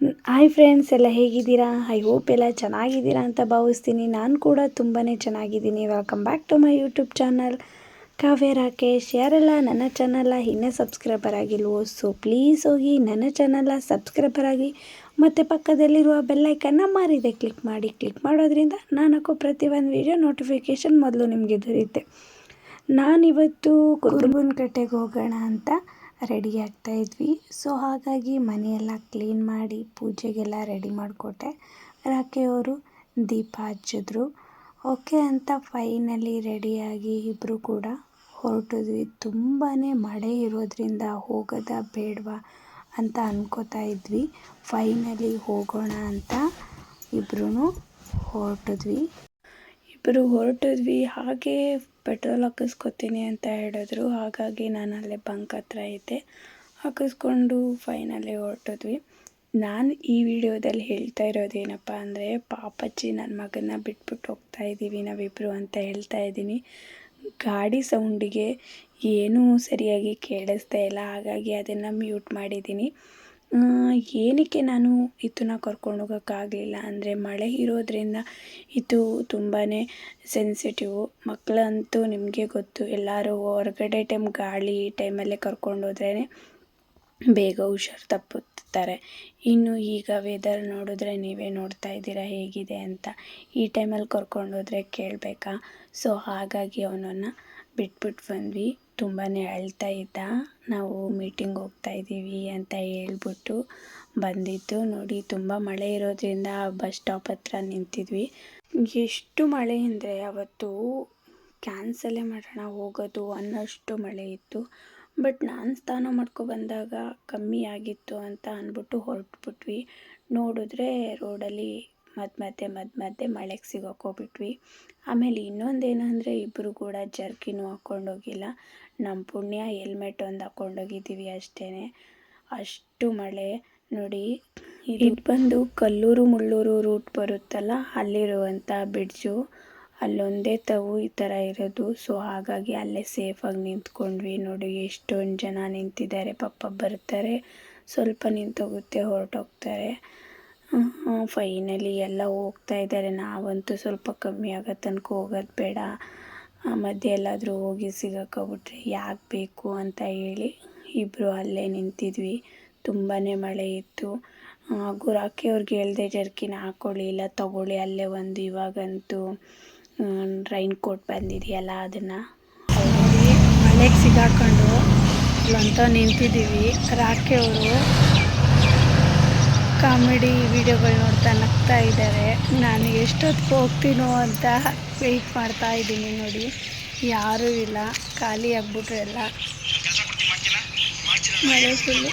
Hi friends, ಎಲ್ಲ ಹೇಗಿದ್ದೀರಾ? I hope ಎಲ್ಲ ಚೆನ್ನಾಗಿದ್ದೀರಾ ಅಂತ ಭಾವಿಸ್ತೀನಿ. ನಾನು ಕೂಡ ತುಂಬಾ ಚೆನ್ನಾಗಿದ್ದೀನಿ. Welcome back to my YouTube channel Kavya Rakesh. ಯಾರೆಲ್ಲ ನನ್ನ ಚಾನಲ್ನ ಇನ್ನೂ ಸಬ್ಸ್ಕ್ರೈಬರ್ ಆಗಿಲ್ವೋ, ಸೊ ಪ್ಲೀಸ್ ಹೋಗಿ ನನ್ನ ಚಾನಲ್ನ ಸಬ್ಸ್ಕ್ರೈಬರ್ ಆಗಿ ಮತ್ತು ಪಕ್ಕದಲ್ಲಿರುವ ಬೆಲ್ಲೈಕನ್ನ ಮಾರಿದೆ ಕ್ಲಿಕ್ ಮಾಡೋದ್ರಿಂದ ನಾನು ಹಾಕೋ ಪ್ರತಿಯೊಂದು ವೀಡಿಯೋ ನೋಟಿಫಿಕೇಷನ್ ಮೊದಲು ನಿಮಗೆ ದೊರೆಯುತ್ತೆ. ನಾನಿವತ್ತು ಕುರುಬನಕಟ್ಟೆಗೆ ಹೋಗೋಣ ಅಂತ ರೆಡಿ ಆಗ್ತಾಯಿದ್ವಿ. ಸೊ ಹಾಗಾಗಿ ಮನೆಯೆಲ್ಲ ಕ್ಲೀನ್ ಮಾಡಿ ಪೂಜೆಗೆಲ್ಲ ರೆಡಿ ಮಾಡಿಕೊಟ್ಟೆ. ರಾಕೆಯವರು ದೀಪ ಹಚ್ಚಿದ್ರು. ಓಕೆ ಅಂತ ಫೈನಲಿ ರೆಡಿಯಾಗಿ ಇಬ್ಬರು ಕೂಡ ಹೊರಟಿದ್ವಿ. ತುಂಬಾ ಮಳೆ ಇರೋದ್ರಿಂದ ಹೋಗೋದಾ ಬೇಡವಾ ಅಂತ ಅನ್ಕೋತಾ ಇದ್ವಿ. ಫೈನಲಿ ಹೋಗೋಣ ಅಂತ ಇಬ್ಬರೂ ಹೊರಟಿದ್ವಿ. ಹಾಗೆ ಪೆಟ್ರೋಲ್ ಹಾಕಿಸ್ಕೊತೀನಿ ಅಂತ ಹೇಳಿದ್ರು. ಹಾಗಾಗಿ ನಾನು ಅಲ್ಲೇ ಬಂಕ್ ಹತ್ರ ಇದ್ದೆ, ಹಾಕಿಸ್ಕೊಂಡು ಫೈನಲಿ ಹೊರಟಿದ್ವಿ. ನಾನು ಈ ವಿಡಿಯೋದಲ್ಲಿ ಹೇಳ್ತಾ ಇರೋದೇನಪ್ಪ ಅಂದರೆ, ಪಾಪಚ್ಚಿ ನನ್ನ ಮಗನ ಬಿಟ್ಬಿಟ್ಟು ಹೋಗ್ತಾ ಇದ್ದೀವಿ ನಾವಿಬ್ಬರು ಅಂತ ಹೇಳ್ತಾ ಇದ್ದೀನಿ. ಗಾಡಿ ಸೌಂಡಿಗೆ ಏನೂ ಸರಿಯಾಗಿ ಕೇಳಿಸ್ತಾ ಇಲ್ಲ, ಹಾಗಾಗಿ ಅದನ್ನು ಮ್ಯೂಟ್ ಮಾಡಿದ್ದೀನಿ. ಏನಕ್ಕೆ ನಾನು ಇದನ್ನ ಕರ್ಕೊಂಡು ಹೋಗೋಕ್ಕಾಗಲಿಲ್ಲ ಅಂದರೆ, ಮಳೆ ಇರೋದ್ರಿಂದ ಇದು ತುಂಬಾ ಸೆನ್ಸಿಟಿವು. ಮಕ್ಕಳಂತೂ ನಿಮಗೆ ಗೊತ್ತು, ಎಲ್ಲರೂ ಹೊರಗಡೆ ಗಾಳಿ ಟೈಮಲ್ಲೇ ಕರ್ಕೊಂಡು ಹೋದ್ರೇ ಬೇಗ ಹುಷಾರು ತಪ್ಪುತ್ತಾರೆ. ಇನ್ನು ಈಗ ವೆದರ್ ನೋಡಿದ್ರೆ ನೀವೇ ನೋಡ್ತಾ ಇದ್ದೀರಾ ಹೇಗಿದೆ ಅಂತ. ಈ ಟೈಮಲ್ಲಿ ಕರ್ಕೊಂಡು ಹೋದರೆ ಕೇಳಬೇಕಾ? ಸೊ ಹಾಗಾಗಿ ಅವನನ್ನು ಬಿಟ್ಬಿಟ್ಟು ಬಂದ್ವಿ. ತುಂಬಾ ಅಳ್ತಾ ಇದ್ದ. ನಾವು ಮೀಟಿಂಗ್ ಹೋಗ್ತಾ ಇದ್ದೀವಿ ಅಂತ ಹೇಳ್ಬಿಟ್ಟು ಬಂದಿದ್ದು. ನೋಡಿ, ತುಂಬ ಮಳೆ ಇರೋದ್ರಿಂದ ಬಸ್ ಸ್ಟಾಪ್ ಹತ್ರ ನಿಂತಿದ್ವಿ. ಎಷ್ಟು ಮಳೆ ಅಂದರೆ ಅವತ್ತು ಕ್ಯಾನ್ಸಲೇ ಮಾಡೋಣ ಹೋಗೋದು ಅನ್ನೋಷ್ಟು ಮಳೆ ಇತ್ತು. ಬಟ್ ನಾನು ಸ್ನಾನ ಬಂದಾಗ ಕಮ್ಮಿ ಆಗಿತ್ತು ಅಂತ ಅಂದ್ಬಿಟ್ಟು ಹೊರಟ್ಬಿಟ್ವಿ. ನೋಡಿದ್ರೆ ರೋಡಲ್ಲಿ ಮಧ್ಯೆ ಮಳೆಗೆ ಸಿಗಾಕೋಬಿಟ್ವಿ. ಆಮೇಲೆ ಇನ್ನೊಂದೇನೆಂದರೆ, ಇಬ್ಬರು ಕೂಡ ಜರ್ಕಿನೂ ಹಾಕ್ಕೊಂಡೋಗಿಲ್ಲ. ನಮ್ಮ ಪುಣ್ಯ ಹೆಲ್ಮೆಟ್ ಒಂದು ಹಾಕ್ಕೊಂಡೋಗಿದ್ದೀವಿ ಅಷ್ಟೇ. ಅಷ್ಟು ಮಳೆ ನೋಡಿ. ಇದು ಬಂದು ಕಲ್ಲೂರು ಮುಳ್ಳೂರು ರೂಟ್ ಬರುತ್ತಲ್ಲ, ಅಲ್ಲಿರುವಂಥ ಬ್ರಿಡ್ಜು. ಅಲ್ಲೊಂದೇ ತಾವು ಈ ಥರ ಇರೋದು. ಸೊ ಹಾಗಾಗಿ ಅಲ್ಲೇ ಸೇಫಾಗಿ ನಿಂತ್ಕೊಂಡ್ವಿ. ನೋಡಿ, ಎಷ್ಟೊಂದು ಜನ ನಿಂತಿದ್ದಾರೆ. ಪಾಪ ಬರ್ತಾರೆ, ಸ್ವಲ್ಪ ನಿಂತೋಗುತ್ತೆ, ಹೊರಟೋಗ್ತಾರೆ. ಫೈನಲಿ ಎಲ್ಲ ಹೋಗ್ತಾ ಇದ್ದಾರೆ. ನಾವಂತೂ ಸ್ವಲ್ಪ ಕಮ್ಮಿ ಆಗೋ ತನಕ ಹೋಗೋದು ಬೇಡ, ಮಧ್ಯೆ ಎಲ್ಲಾದರೂ ಹೋಗಿ ಸಿಗಾಕೊಬಿಟ್ರೆ ಯಾಕೆ ಬೇಕು ಅಂತ ಹೇಳಿ ಇಬ್ಬರು ಅಲ್ಲೇ ನಿಂತಿದ್ವಿ. ತುಂಬಾ ಮಳೆ ಇತ್ತು. ಹಾಗೂ ರಾಕಿಯವ್ರಿಗೆ ಹೇಳಿದೆ ಜರ್ಕಿನ ಹಾಕ್ಕೊಳ್ಳಿ, ಇಲ್ಲ ತಗೊಳ್ಳಿ ಅಲ್ಲೇ ಒಂದು. ಇವಾಗಂತೂ ರೈನ್ ಕೋಟ್ ಬಂದಿದೆಯಲ್ಲ, ಅದನ್ನು ಮಳೆಗೆ ಸಿಗಾಕೊಂಡು ಅಲ್ಲಂತ ನಿಂತಿದ್ದೀವಿ. ರಾಕಿಯವರು ಕಾಮಿಡಿ ವಿಡಿಯೋಗಳು ನೋಡ್ತಾ ನಗ್ತಾ ಇದ್ದಾರೆ. ನಾನು ಎಷ್ಟೊತ್ತಿಗೆ ಹೋಗ್ತೀನೋ ಅಂತ ವೆಯ್ಟ್ ಮಾಡ್ತಾ ಇದ್ದೀನಿ. ನೋಡಿ, ಯಾರೂ ಇಲ್ಲ, ಖಾಲಿ ಆಗ್ಬಿಟ್ರೆ ಎಲ್ಲ. ಮಳೆ ಫುಲ್ಲು.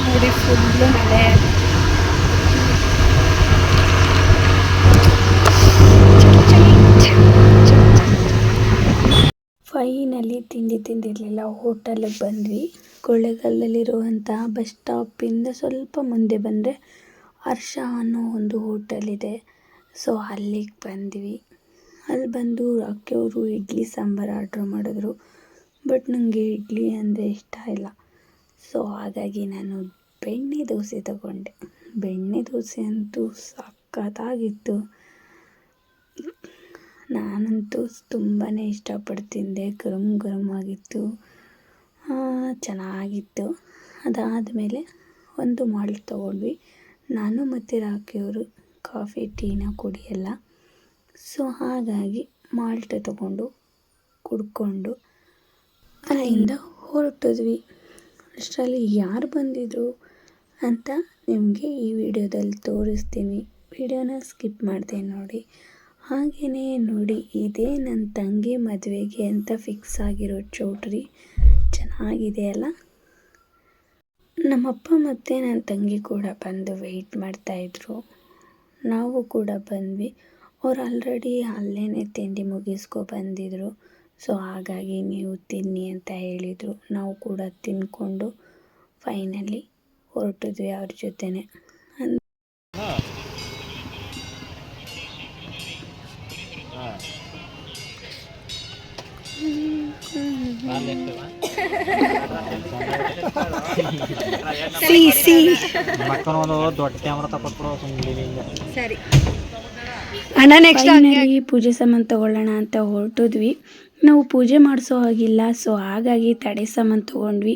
ನೋಡಿ, ಫುಲ್ಲು ಮಳೆ. ಫೈನಲಿ ತಿಂದಿರಲಿಲ್ಲ, ಹೋಟೆಲಿಗೆ ಬಂದ್ವಿ. ಕೊಳ್ಳೇಗಾಲದಲ್ಲಿರುವಂಥ ಬಸ್ ಸ್ಟಾಪಿಂದ ಸ್ವಲ್ಪ ಮುಂದೆ ಬಂದರೆ ಹರ್ಷ ಅನ್ನೋ ಒಂದು ಹೋಟೆಲ್ ಇದೆ. ಸೊ ಅಲ್ಲಿಗೆ ಬಂದ್ವಿ. ಅಲ್ಲಿ ಬಂದು ರಾಕಿಯವರು ಇಡ್ಲಿ ಸಾಂಬಾರು ಆರ್ಡ್ರ್ ಮಾಡಿದ್ರು. ಬಟ್ ನನಗೆ ಇಡ್ಲಿ ಅಂದರೆ ಇಷ್ಟ ಇಲ್ಲ. ಸೊ ಹಾಗಾಗಿ ನಾನು ಬೆಣ್ಣೆ ದೋಸೆ ತಗೊಂಡೆ. ಬೆಣ್ಣೆ ದೋಸೆ ಅಂತೂ ಸಖತ್ತಾಗಿತ್ತು. ನಾನಂತೂ ತುಂಬಾ ಇಷ್ಟಪಟ್ಟು ತಿಂದೆ. ಗರಂ ಆಗಿತ್ತು, ಚೆನ್ನಾಗಿತ್ತು. ಅದಾದಮೇಲೆ ಒಂದು ಮಾಲ್ಟ್ ತೊಗೊಂಡ್ವಿ. ನಾನು ಮತ್ತು ರಾಕಿಯವರು ಕಾಫಿ ಟೀನ ಕುಡಿಯಲ್ಲ. ಸೊ ಹಾಗಾಗಿ ಮಾಲ್ಟ್ ತೊಗೊಂಡು ಕುಡ್ಕೊಂಡು ಅಲ್ಲಿಂದ ಹೊರಟಿದ್ವಿ. ಅಷ್ಟರಲ್ಲಿ ಯಾರು ಬಂದಿದ್ರು ಅಂತ ನಿಮಗೆ ಈ ವಿಡಿಯೋದಲ್ಲಿ ತೋರಿಸ್ತೀನಿ. ವಿಡಿಯೋನ ಸ್ಕಿಪ್ ಮಾಡಿದೆ ನೋಡಿ. ಹಾಗೆಯೇ ನೋಡಿ, ಇದೇ ನನ್ನ ತಂಗಿ ಮದುವೆಗೆ ಅಂತ ಫಿಕ್ಸ್ ಆಗಿರೋ ಚೌಟ್ರಿ. ಚೆನ್ನಾಗಿದೆ ಅಲ್ಲ? ನಮ್ಮಪ್ಪ ಮತ್ತು ನನ್ನ ತಂಗಿ ಕೂಡ ಬಂದು ವೆಯ್ಟ್ ಮಾಡ್ತಾಯಿದ್ರು. ನಾವು ಕೂಡ ಬಂದ್ವಿ. ಅವ್ರು ಆಲ್ರೆಡಿ ಅಲ್ಲೇ ತಿಂಡಿ ಬಂದಿದ್ರು. ಸೊ ಹಾಗಾಗಿ ನೀವು ತಿನ್ನಿ ಅಂತ ಹೇಳಿದರು. ನಾವು ಕೂಡ ತಿಂದ್ಕೊಂಡು ಫೈನಲಿ ಹೊರಟಿದ್ವಿ ಅವ್ರ ಜೊತೆನೆ. ಫೈನಲಿ ಪೂಜೆ ಸಾಮಾನು ತಗೊಳ್ಳೋಣ ಅಂತ ಹೊರಟಿದ್ವಿ. ನಾವು ಪೂಜೆ ಮಾಡಿಸೋ ಹಾಗಿಲ್ಲ, ಸೊ ಹಾಗಾಗಿ ತಡೆ ಸಾಮಾನು ತೊಗೊಂಡ್ವಿ.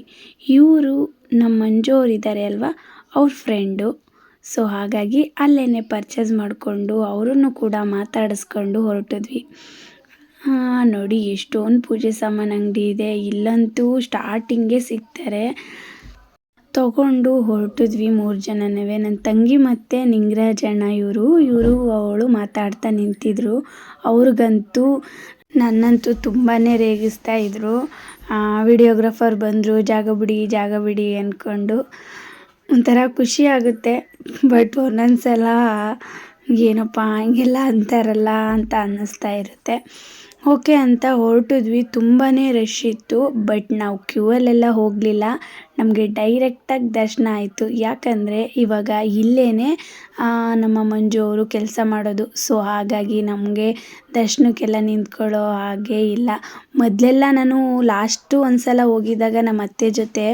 ಇವರು ನಮ್ಮ ಮಂಜು ಅವ್ರು ಇದ್ದಾರೆ ಅಲ್ವಾ, ಅವ್ರ ಫ್ರೆಂಡು. ಸೊ ಹಾಗಾಗಿ ಅಲ್ಲೇ ಪರ್ಚೇಸ್ ಮಾಡಿಕೊಂಡು ಅವರನ್ನು ಕೂಡ ಮಾತಾಡಿಸ್ಕೊಂಡು ಹೊರಟಿದ್ವಿ. ನೋಡಿ ಎಷ್ಟೊಂದು ಪೂಜೆ ಸಾಮಾನು ಅಂಗಡಿ ಇದೆ. ಇಲ್ಲಂತೂ ಸ್ಟಾರ್ಟಿಂಗೇ ಸಿಗ್ತಾರೆ. ತಗೊಂಡು ಹೊರಟಿದ್ವಿ 3 ಜನನವೇ. ನನ್ನ ತಂಗಿ ಮತ್ತು ನಿಂಗರಾಜಣ್ಣ ಇವರು ಅವಳು ಮಾತಾಡ್ತಾ ನಿಂತಿದ್ರು. ಅವ್ರಿಗಂತೂ ನನ್ನಂತೂ ತುಂಬಾ ರೇಗಿಸ್ತಾ ಇದ್ರು. ವಿಡಿಯೋಗ್ರಾಫರ್ ಬಂದರು, ಜಾಗ ಬಿಡಿ ಅಂದ್ಕೊಂಡು. ಒಂಥರ ಖುಷಿ ಆಗುತ್ತೆ. ಬಟ್ ಒಂದೊಂದು ಸಲ ಏನಪ್ಪ ಹಂಗೆಲ್ಲ ಅಂತಾರಲ್ಲ ಅಂತ ಅನ್ನಿಸ್ತಾ ಇರುತ್ತೆ. ಓಕೆ ಅಂತ ಹೊರಟಿದ್ವಿ. ತುಂಬಾ ರಶ್ ಇತ್ತು. ಬಟ್ ನಾವು ಕ್ಯೂವಲ್ಲೆಲ್ಲ ಹೋಗಲಿಲ್ಲ. ನಮಗೆ ಡೈರೆಕ್ಟಾಗಿ ದರ್ಶನ ಆಯಿತು. ಯಾಕಂದರೆ ಇವಾಗ ಇಲ್ಲೇ ನಮ್ಮ ಮಂಜು ಅವರು ಕೆಲಸ ಮಾಡೋದು. ಸೊ ಹಾಗಾಗಿ ನಮಗೆ ದರ್ಶನಕ್ಕೆಲ್ಲ ನಿಂತ್ಕೊಳ್ಳೋ ಹಾಗೆ ಇಲ್ಲ. ಮೊದಲೆಲ್ಲ ನಾನು ಲಾಸ್ಟು ಒಂದು ಸಲ ಹೋಗಿದ್ದಾಗ ನಮ್ಮ ಅತ್ತೆ ಜೊತೆ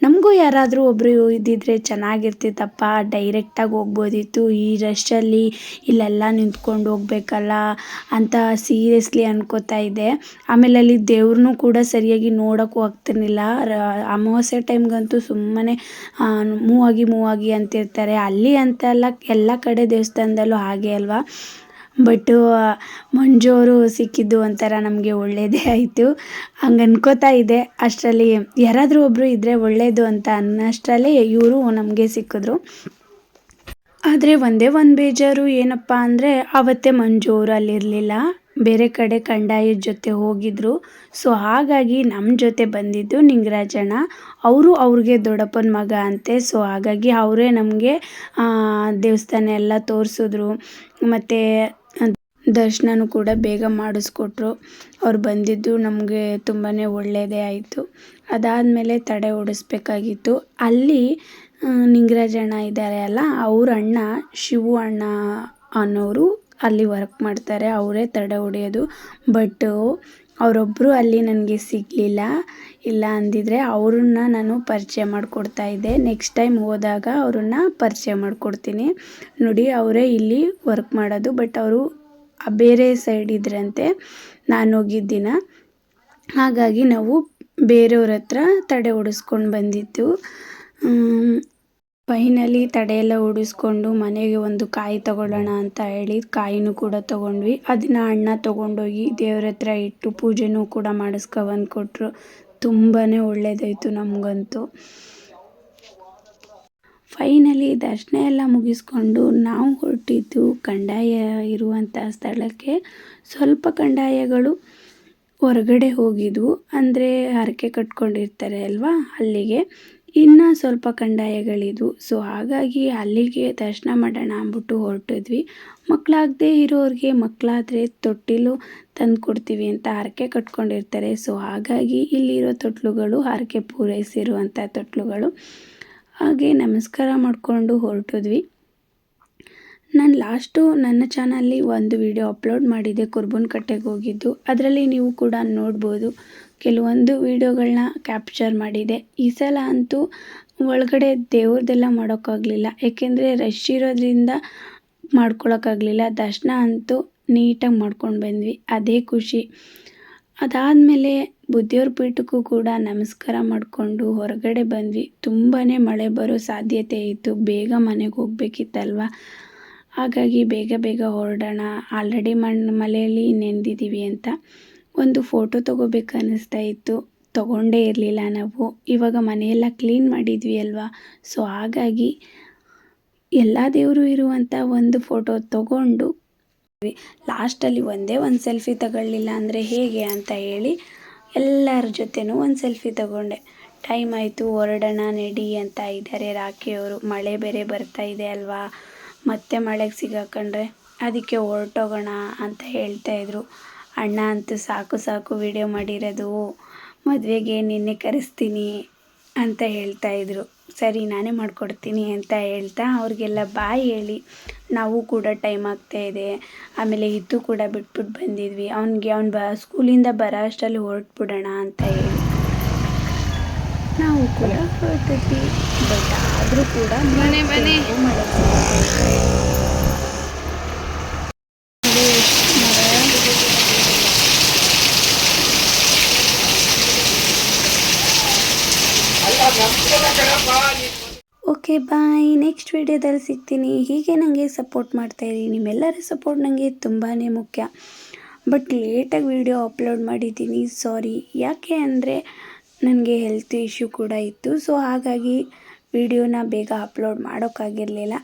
ನಮಗೂ ಯಾರಾದರೂ ಒಬ್ಬರು ಇದ್ದಿದ್ರೆ ಚೆನ್ನಾಗಿರ್ತಿತ್ತಪ್ಪ, ಡೈರೆಕ್ಟಾಗಿ ಹೋಗ್ಬೋದಿತ್ತು. ಈ ರಶಲ್ಲಿ ಇಲ್ಲೆಲ್ಲ ನಿಂತ್ಕೊಂಡು ಹೋಗ್ಬೇಕಲ್ಲ ಅಂತ ಸೀರಿಯಸ್ಲಿ ಅನ್ಕೋತಾ ಇದ್ದೆ. ಆಮೇಲೆ ಅಲ್ಲಿ ದೇವ್ರನ್ನೂ ಕೂಡ ಸರಿಯಾಗಿ ನೋಡೋಕ್ಕೂ ಆಗ್ತಿರ್ಲಿಲ್ಲ. ಅಮಾವಾಸ್ಯೆ ಟೈಮ್ಗಂತೂ ಸುಮ್ಮನೆ ಮೂವ್ ಆಗಿ ಅಂತಿರ್ತಾರೆ. ಅಲ್ಲಿ ಅಂತಲ್ಲ, ಎಲ್ಲ ಕಡೆ ದೇವಸ್ಥಾನದಲ್ಲೂ ಹಾಗೆ ಅಲ್ವಾ. ಬಟ್ಟು ಮಂಜು ಅವರು ಸಿಕ್ಕಿದ್ದು ಒಂಥರ ನಮಗೆ ಒಳ್ಳೆಯದೇ ಆಯಿತು. ಹಂಗೆ ಅನ್ಕೋತಾ ಇದೆ. ಅಷ್ಟರಲ್ಲಿ ಯಾರಾದರೂ ಒಬ್ಬರು ಇದ್ದರೆ ಒಳ್ಳೆಯದು ಅಂತ ಅನ್ನೋಷ್ಟರಲ್ಲಿ ಇವರು ನಮಗೆ ಸಿಕ್ಕಿದ್ರು. ಆದರೆ ಒಂದೇ ಒಂದು ಬೇಜಾರು ಏನಪ್ಪ ಅಂದರೆ, ಆವತ್ತೇ ಮಂಜು ಅವರು ಅಲ್ಲಿರಲಿಲ್ಲ, ಬೇರೆ ಕಡೆ ಕಂದಾಯದ ಜೊತೆ ಹೋಗಿದ್ರು. ಸೊ ಹಾಗಾಗಿ ನಮ್ಮ ಜೊತೆ ಬಂದಿದ್ದು ನಿಂಗರಾಜಣ್ಣ. ಅವ್ರಿಗೆ ದೊಡ್ಡಪ್ಪನ ಮಗ ಅಂತೆ. ಸೊ ಹಾಗಾಗಿ ಅವರೇ ನಮಗೆ ದೇವಸ್ಥಾನ ಎಲ್ಲ ತೋರಿಸಿದ್ರು. ಮತ್ತು ದರ್ಶನನೂ ಕೂಡ ಬೇಗ ಮಾಡಿಸ್ಕೊಟ್ರು. ಅವ್ರು ಬಂದಿದ್ದು ನಮಗೆ ತುಂಬಾ ಒಳ್ಳೆಯದೇ ಆಯಿತು. ಅದಾದಮೇಲೆ ತಡೆ ಓಡಿಸ್ಬೇಕಾಗಿತ್ತು. ಅಲ್ಲಿ ನಿಂಗರಾಜಣ್ಣ ಇದ್ದಾರೆ ಅಲ್ಲ, ಅವ್ರ ಅಣ್ಣ ಶಿವು ಅಣ್ಣ ಅನ್ನೋರು ಅಲ್ಲಿ ವರ್ಕ್ ಮಾಡ್ತಾರೆ. ಅವರೇ ತಡೆ ಹೊಡೆಯೋದು. ಬಟ್ ಅವರೊಬ್ಬರು ಅಲ್ಲಿ ನನಗೆ ಸಿಗಲಿಲ್ಲ. ಇಲ್ಲ ಅಂದಿದ್ರೆ ಅವ್ರನ್ನ ನಾನು ಪರಿಚಯ ಮಾಡಿಕೊಡ್ತಾ ಇದ್ದೆ. ನೆಕ್ಸ್ಟ್ ಟೈಮ್ ಹೋದಾಗ ಅವ್ರನ್ನ ಪರಿಚಯ ಮಾಡಿಕೊಡ್ತೀನಿ. ನೋಡಿ, ಅವರೇ ಇಲ್ಲಿ ವರ್ಕ್ ಮಾಡೋದು. ಬಟ್ ಅವರು ಬೇರೆ ಸೈಡ್ ಇದ್ರಂತೆ ನಾನು ಹೋಗಿದ್ದಿನ. ಹಾಗಾಗಿ ನಾವು ಬೇರೆಯವ್ರ ಹತ್ರ ತಡೆ ಓಡಿಸ್ಕೊಂಡು ಬಂದಿದ್ದು. ಫೈನಲಿ ತಡೆಯೆಲ್ಲ ಓಡಿಸ್ಕೊಂಡು ಮನೆಗೆ ಒಂದು ಕಾಯಿ ತಗೊಳ್ಳೋಣ ಅಂತ ಹೇಳಿ ಕಾಯಿನೂ ಕೂಡ ತೊಗೊಂಡ್ವಿ. ಅದನ್ನು ಅಣ್ಣ ತೊಗೊಂಡೋಗಿ ದೇವ್ರ ಹತ್ರ ಇಟ್ಟು ಪೂಜೆನೂ ಕೂಡ ಮಾಡಿಸ್ಕೊಬಂದು ಕೊಟ್ಟರು. ತುಂಬಾ ಒಳ್ಳೆಯದಾಯಿತು ನಮಗಂತೂ. ಫೈನಲಿ ದರ್ಶನ ಎಲ್ಲ ಮುಗಿಸ್ಕೊಂಡು ನಾವು ಹೊರಟಿದ್ದು ಕಂದಾಯ ಇರುವಂಥ ಸ್ಥಳಕ್ಕೆ. ಸ್ವಲ್ಪ ಕಂದಾಯಗಳು ಹೊರಗಡೆ ಹೋಗಿದ್ವು, ಅಂದರೆ ಹರಕೆ ಕಟ್ಕೊಂಡಿರ್ತಾರೆ ಅಲ್ವಾ, ಅಲ್ಲಿಗೆ. ಇನ್ನು ಸ್ವಲ್ಪ ಕಂದಾಯಗಳಿದ್ವು. ಸೊ ಹಾಗಾಗಿ ಅಲ್ಲಿಗೆ ದರ್ಶನ ಮಾಡೋಣ ಅಂದ್ಬಿಟ್ಟು ಹೊರಟಿದ್ವಿ. ಮಕ್ಕಳಾಗದೇ ಇರೋರಿಗೆ ಮಕ್ಕಳಾದರೆ ತೊಟ್ಟಿಲು ತಂದು ಕೊಡ್ತೀವಿ ಅಂತ ಹರಕೆ ಕಟ್ಕೊಂಡಿರ್ತಾರೆ. ಸೊ ಹಾಗಾಗಿ ಇಲ್ಲಿರೋ ತೊಟ್ಲುಗಳು ಹರಕೆ ಪೂರೈಸಿರುವಂಥ ತೊಟ್ಲುಗಳು. ಹಾಗೆ ನಮಸ್ಕಾರ ಮಾಡಿಕೊಂಡು ಹೊರಟಿದ್ವಿ. ನಾನು ಲಾಸ್ಟು ನನ್ನ ಚಾನಲ್ಲಿ ಒಂದು ವಿಡಿಯೋ ಅಪ್ಲೋಡ್ ಮಾಡಿದ್ದೆ, ಕುರ್ಬನಕಟ್ಟೆಗೆ ಹೋಗಿದ್ದು. ಅದರಲ್ಲಿ ನೀವು ಕೂಡ ನೋಡ್ಬೋದು. ಕೆಲವೊಂದು ವಿಡಿಯೋಗಳನ್ನ ಕ್ಯಾಪ್ಚರ್ ಮಾಡಿದೆ. ಈ ಸಲ ಅಂತೂ ಒಳಗಡೆ ದೇವ್ರದ್ದೆಲ್ಲ ಮಾಡೋಕ್ಕಾಗಲಿಲ್ಲ, ಏಕೆಂದರೆ ರಶ್ ಇರೋದ್ರಿಂದ ಮಾಡ್ಕೊಳಕ್ಕಾಗಲಿಲ್ಲ. ದರ್ಶನ ಅಂತೂ ನೀಟಾಗಿ ಮಾಡ್ಕೊಂಡು ಬಂದ್ವಿ, ಅದೇ ಖುಷಿ. ಅದಾದಮೇಲೆ ಬುದ್ಧಿಯವ್ರ ಪೀಠಕ್ಕೂ ಕೂಡ ನಮಸ್ಕಾರ ಮಾಡಿಕೊಂಡು ಹೊರಗಡೆ ಬಂದ್ವಿ. ತುಂಬಾ ಮಳೆ ಬರೋ ಸಾಧ್ಯತೆ ಇತ್ತು. ಬೇಗ ಮನೆಗೆ ಹೋಗ್ಬೇಕಿತ್ತಲ್ವ, ಹಾಗಾಗಿ ಬೇಗ ಹೊರಡೋಣ, ಆಲ್ರೆಡಿ ಮಳೆಯಲ್ಲಿ ನೆನೆದಿದ್ದೀವಿ ಅಂತ. ಒಂದು ಫೋಟೋ ತೊಗೋಬೇಕು ಅನ್ನಿಸ್ತಾ ಇತ್ತು, ತೊಗೊಂಡೇ ಇರಲಿಲ್ಲ ನಾವು. ಇವಾಗ ಮನೆಯೆಲ್ಲ ಕ್ಲೀನ್ ಮಾಡಿದ್ವಿ ಅಲ್ವಾ, ಸೊ ಹಾಗಾಗಿ ಎಲ್ಲ ದೇವರು ಇರುವಂಥ ಒಂದು ಫೋಟೋ ತೊಗೊಂಡು ಲಾಸ್ಟಲ್ಲಿ ಒಂದೇ ಒಂದು ಸೆಲ್ಫಿ ತಗೊಳ್ಳಿಲ್ಲ ಅಂದರೆ ಹೇಗೆ ಅಂತ ಹೇಳಿ ಎಲ್ಲರ ಜೊತೆನೂ ಒಂದು ಸೆಲ್ಫಿ ತಗೊಂಡೆ. ಟೈಮ್ ಆಯಿತು, ಹೊರಡೋಣ ನಡಿ ಅಂತ ಇದ್ದಾರೆ ರಾಖಿಯವರು. ಮಳೆ ಬೇರೆ ಬರ್ತಾ ಇದೆ ಅಲ್ವಾ, ಮತ್ತೆ ಮಳೆಗೆ ಸಿಗಾಕೊಂಡ್ರೆ ಅದಕ್ಕೆ ಹೊರಟೋಗೋಣ ಅಂತ ಹೇಳ್ತಾಯಿದ್ರು. ಅಣ್ಣ ಅಂತೂ ಸಾಕು ವಿಡಿಯೋ ಮಾಡಿರೋದು, ಮದುವೆಗೆ ನಿನ್ನೆ ಕರೆಸ್ತೀನಿ ಅಂತ ಹೇಳ್ತಾಯಿದ್ರು. ಸರಿ ನಾನೇ ಮಾಡಿಕೊಡ್ತೀನಿ ಅಂತ ಹೇಳ್ತಾ ಅವ್ರಿಗೆಲ್ಲ ಬಾಯ್ ಹೇಳಿ ನಾವು ಕೂಡ ಟೈಮ್ ಆಗ್ತಾಯಿದೆ, ಆಮೇಲೆ ಇದು ಕೂಡ ಬಿಟ್ಬಿಟ್ಟು ಬಂದಿದ್ವಿ, ಅವ್ನು ಸ್ಕೂಲಿಂದ ಬರೋ ಅಷ್ಟರಲ್ಲಿ ಹೊರಟ್ಬಿಡೋಣ ಅಂತ ಹೇಳಿ ನಾವು ಕೂಡ ಹೊರಟಿದ್ವಿ. ಬಟ್ ಆದರೂ ಕೂಡ ಬನ್ನಿ ಮಳೆ ಓಕೆ ಬಾಯ್, ನೆಕ್ಸ್ಟ್ ವಿಡಿಯೋದಲ್ಲಿ ಸಿಗ್ತೀನಿ. ಹೀಗೆ ನನಗೆ ಸಪೋರ್ಟ್ ಮಾಡ್ತಾಯಿರಿ. ನಿಮ್ಮೆಲ್ಲರ ಸಪೋರ್ಟ್ ನನಗೆ ತುಂಬಾ ಮುಖ್ಯ. ಬಟ್ ಲೇಟಾಗಿ ವಿಡಿಯೋ ಅಪ್ಲೋಡ್ ಮಾಡಿದ್ದೀನಿ, ಸಾರಿ. ಯಾಕೆ ಅಂದರೆ ನನಗೆ ಹೆಲ್ತ್ ಇಶ್ಯೂ ಕೂಡ ಇತ್ತು, ಸೊ ಹಾಗಾಗಿ ವಿಡಿಯೋನ ಬೇಗ ಅಪ್ಲೋಡ್ ಮಾಡೋಕ್ಕಾಗಿರಲಿಲ್ಲ.